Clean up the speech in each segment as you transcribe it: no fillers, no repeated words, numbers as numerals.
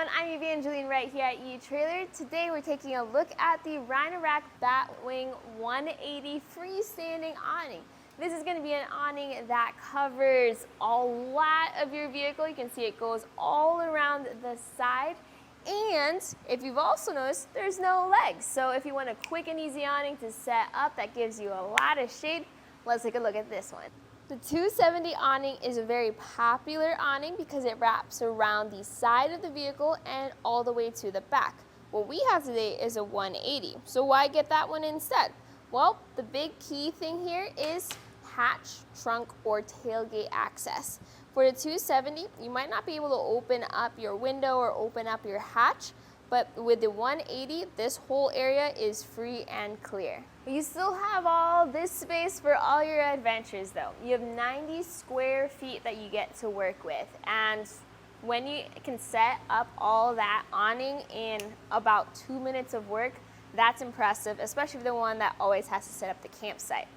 everyone, I'm Evangeline right here at eTrailer. Today we're taking a look at the Rhino Rack Bat Wing 180 freestanding awning. This is going to be an awning that covers a lot of your vehicle. You can see it goes all around the side. And if you've also noticed, there's no legs. So if you want a quick and easy awning to set up that gives you a lot of shade, let's take a look at this one. The 270 awning is a very popular awning because it wraps around the side of the vehicle and all the way to the back. What we have today is a 180. So why get that one instead? Well, the big key thing here is hatch, trunk, or tailgate access. For the 270, you might not be able to open up your window or open up your hatch, but with the 180, this whole area is free and clear. You still have all this space for all your adventures though. You have 90 square feet that you get to work with, and when you can set up all that awning in about 2 minutes of work, that's impressive, especially the one that always has to set up the campsite.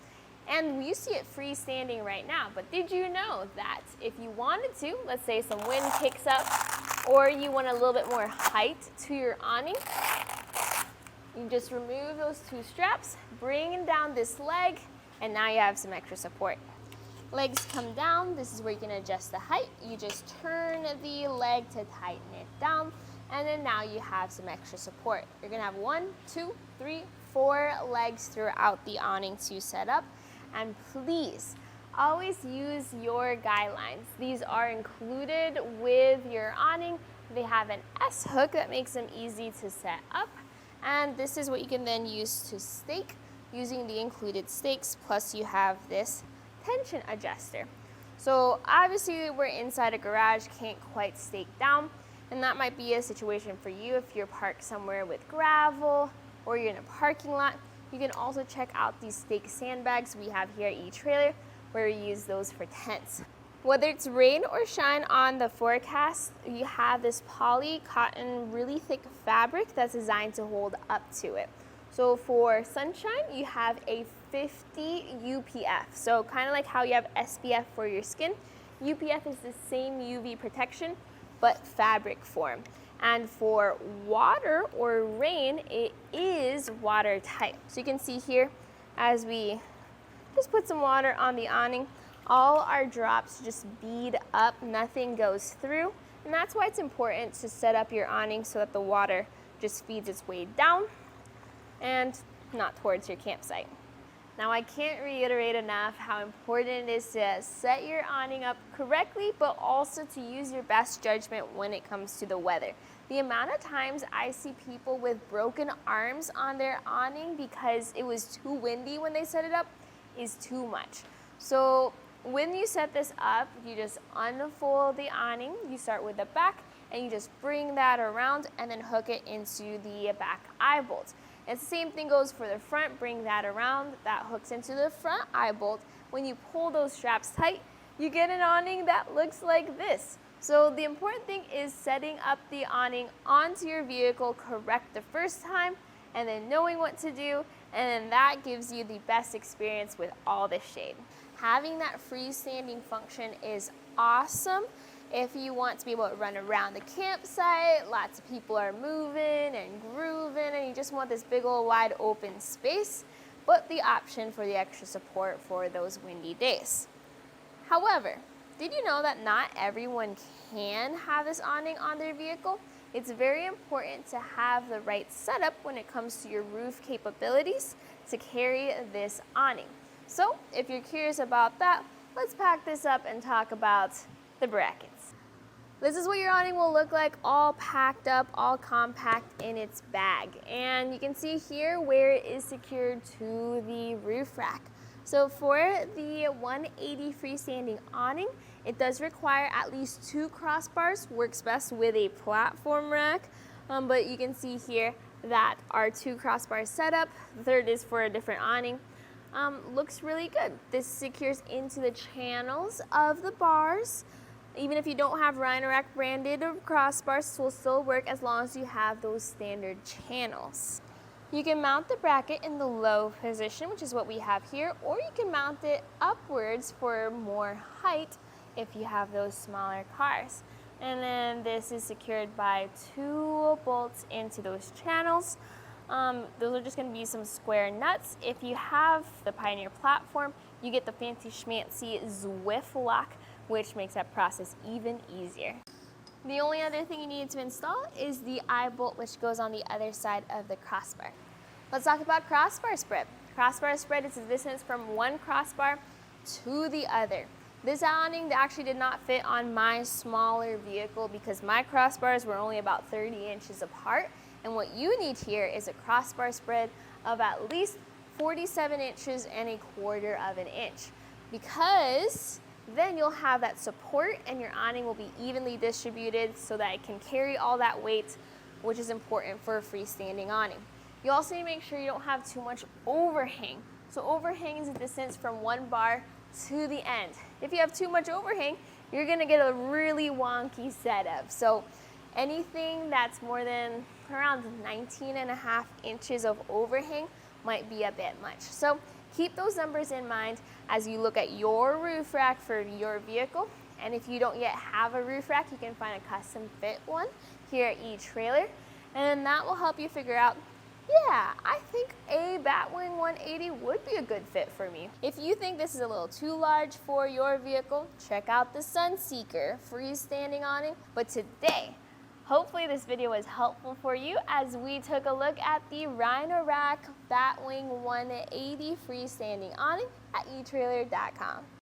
And you see it freestanding right now, but did you know that if you wanted to, let's say some wind kicks up, or you want a little bit more height to your awning, you just remove those two straps, bring down this leg, and now you have some extra support. Legs come down, this is where you can adjust the height. You just turn the leg to tighten it down, and then now you have some extra support. You're gonna have 1, 2, 3, 4 legs throughout the awning to set up. And please, always use your guy lines. These are included with your awning. They have an S hook that makes them easy to set up. And this is what you can then use to stake using the included stakes, plus you have this tension adjuster. So obviously we're inside a garage, can't quite stake down, and that might be a situation for you if you're parked somewhere with gravel or you're in a parking lot. You can also check out these stake sandbags we have here at eTrailer, where we use those for tents. Whether it's rain or shine on the forecast, you have this poly cotton, really thick fabric that's designed to hold up to it. So for sunshine, you have a 50 UPF. So kind of like how you have SPF for your skin, UPF is the same UV protection, but fabric form. And for water or rain, it is watertight. So you can see here, as we just put some water on the awning, all our drops just bead up, nothing goes through. And that's why it's important to set up your awning so that the water just feeds its way down and not towards your campsite. Now, I can't reiterate enough how important it is to set your awning up correctly, but also to use your best judgment when it comes to the weather. The amount of times I see people with broken arms on their awning because it was too windy when they set it up is too much. So when you set this up, you just unfold the awning. You start with the back and you just bring that around and then hook it into the back eye bolt. And the same thing goes for the front. Bring that around, that hooks into the front eye bolt. When you pull those straps tight, you get an awning that looks like this. So the important thing is setting up the awning onto your vehicle correct the first time, and then knowing what to do, and then that gives you the best experience with all the shade. Having that freestanding function is awesome if you want to be able to run around the campsite, lots of people are moving and grooving, and you just want this big old wide open space, but the option for the extra support for those windy days. However, did you know that not everyone can have this awning on their vehicle? It's very important to have the right setup when it comes to your roof capabilities to carry this awning. So if you're curious about that, let's pack this up and talk about the brackets. This is what your awning will look like, all packed up, all compact in its bag. And you can see here where it is secured to the roof rack. So for the 180 freestanding awning, it does require at least 2 crossbars, works best with a platform rack. But you can see here that our 2 crossbars setup, the third is for a different awning, looks really good. This secures into the channels of the bars. Even if you don't have Rhino Rack branded crossbars, this will still work as long as you have those standard channels. You can mount the bracket in the low position, which is what we have here, or you can mount it upwards for more height if you have those smaller cars. And then this is secured by 2 bolts into those channels. Those are just going to be some square nuts. If you have the Pioneer platform, you get the fancy schmancy Zwift lock, which makes that process even easier. The only other thing you need to install is the eye bolt, which goes on the other side of the crossbar. Let's talk about crossbar spread. Crossbar spread is the distance from one crossbar to the other. This awning actually did not fit on my smaller vehicle because my crossbars were only about 30 inches apart. And what you need here is a crossbar spread of at least 47 inches and 1/4 of an inch, because then you'll have that support and your awning will be evenly distributed so that it can carry all that weight, which is important for a freestanding awning. You also need to make sure you don't have too much overhang. So overhang is the distance from one bar to the end. If you have too much overhang, you're gonna get a really wonky setup. So anything that's more than around 19.5 inches of overhang might be a bit much. So keep those numbers in mind as you look at your roof rack for your vehicle. And if you don't yet have a roof rack, you can find a custom fit one here at etrailer. And that will help you figure out, yeah, I think a Batwing 180 would be a good fit for me. If you think this is a little too large for your vehicle, check out the Sunseeker freestanding awning. But today, hopefully this video was helpful for you as we took a look at the Rhino Rack Bat Wing 180 freestanding awning at etrailer.com.